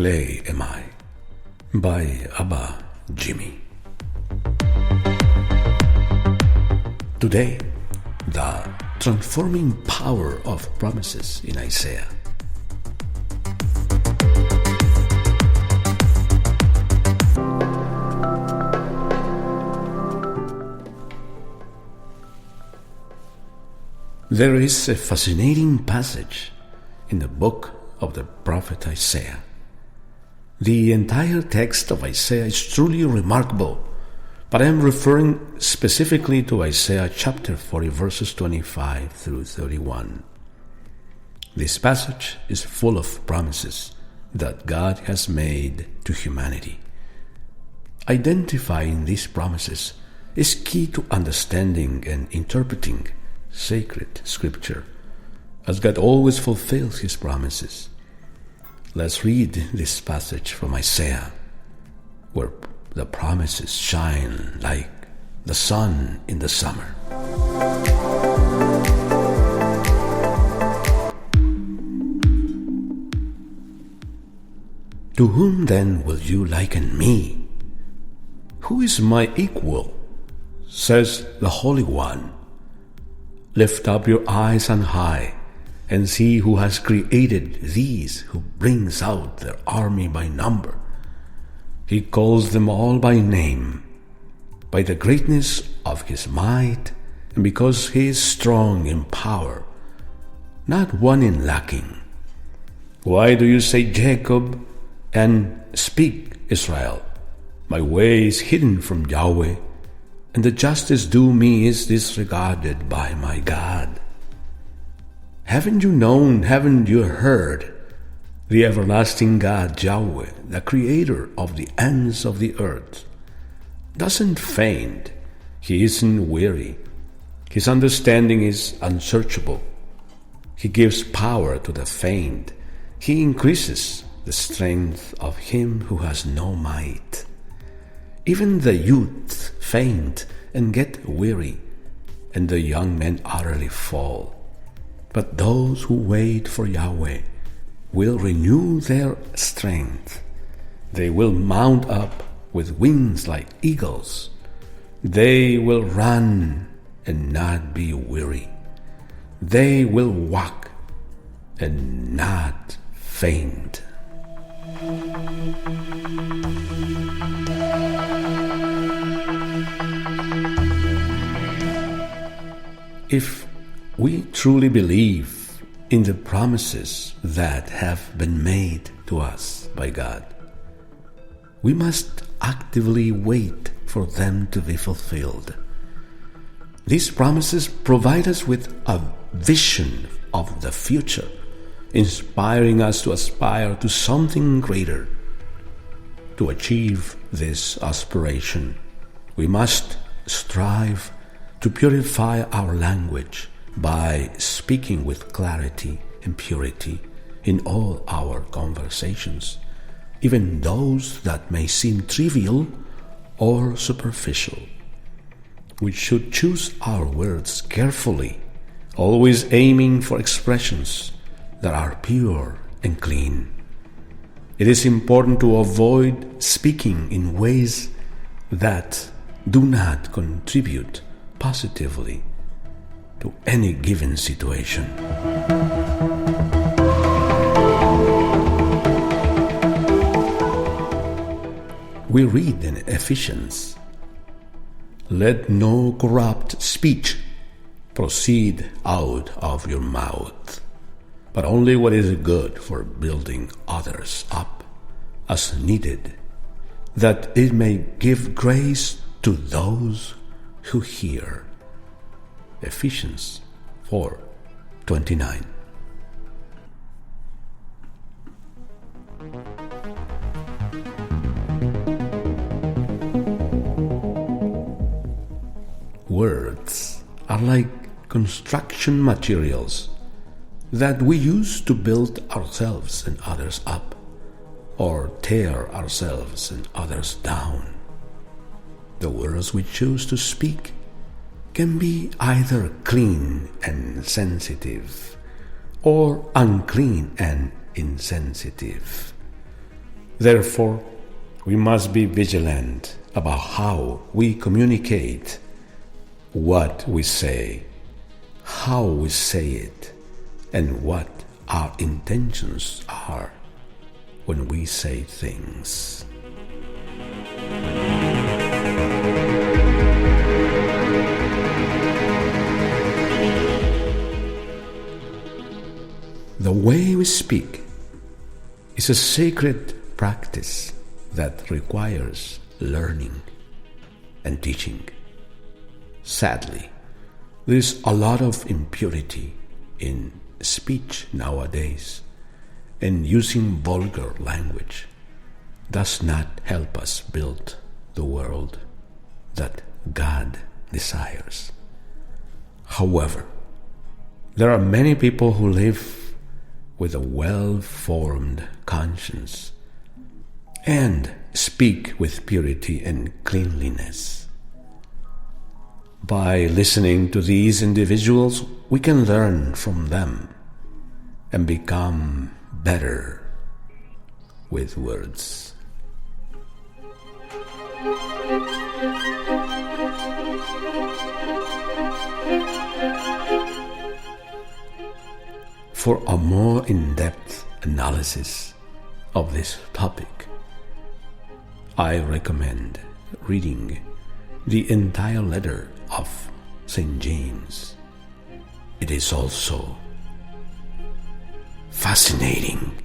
Clay Am I by Abba Jimmy. Today, the transforming power of promises in Isaiah. There is a fascinating passage in the book of the prophet Isaiah. The entire text of Isaiah is truly remarkable, but I am referring specifically to Isaiah chapter 40, verses 25 through 31. This passage is full of promises that God has made to humanity. Identifying these promises is key to understanding and interpreting sacred scripture, as God always fulfills his promises. Let's read this passage from Isaiah, where the promises shine like the sun in the summer. To whom then will you liken me? Who is my equal? Says the Holy One. Lift up your eyes on high, and see who has created these, who brings out their army by number. He calls them all by name, by the greatness of his might, and because he is strong in power, not one in lacking. Why do you say Jacob, and speak Israel? My way is hidden from Yahweh, and the justice due me is disregarded by my God. Haven't you known, haven't you heard? The everlasting God, Yahweh, the creator of the ends of the earth, doesn't faint. He isn't weary. His understanding is unsearchable. He gives power to the faint. He increases the strength of him who has no might. Even the youth faint and get weary, and the young men utterly fall. But those who wait for Yahweh will renew their strength. They will mount up with wings like eagles. They will run and not be weary. They will walk and not faint. If we truly believe in the promises that have been made to us by God, we must actively wait for them to be fulfilled. These promises provide us with a vision of the future, inspiring us to aspire to something greater. To achieve this aspiration, we must strive to purify our language by speaking with clarity and purity in all our conversations, even those that may seem trivial or superficial. We should choose our words carefully, always aiming for expressions that are pure and clean. It is important to avoid speaking in ways that do not contribute positively to any given situation. We read in Ephesians, "Let no corrupt speech proceed out of your mouth, but only what is good for building others up as needed, that it may give grace to those who hear." Ephesians 4:29. Words are like construction materials that we use to build ourselves and others up, or tear ourselves and others down. The words we choose to speak can be either clean and sensitive or unclean and insensitive. Therefore, we must be vigilant about how we communicate, what we say, how we say it, and what our intentions are when we say things. The way we speak is a sacred practice that requires learning and teaching. Sadly, there is a lot of impurity in speech nowadays, and using vulgar language does not help us build the world that God desires. However, there are many people who live with a well-formed conscience and speak with purity and cleanliness. By listening to these individuals, we can learn from them and become better with words. For a more in-depth analysis of this topic, I recommend reading the entire letter of St. James. It is also fascinating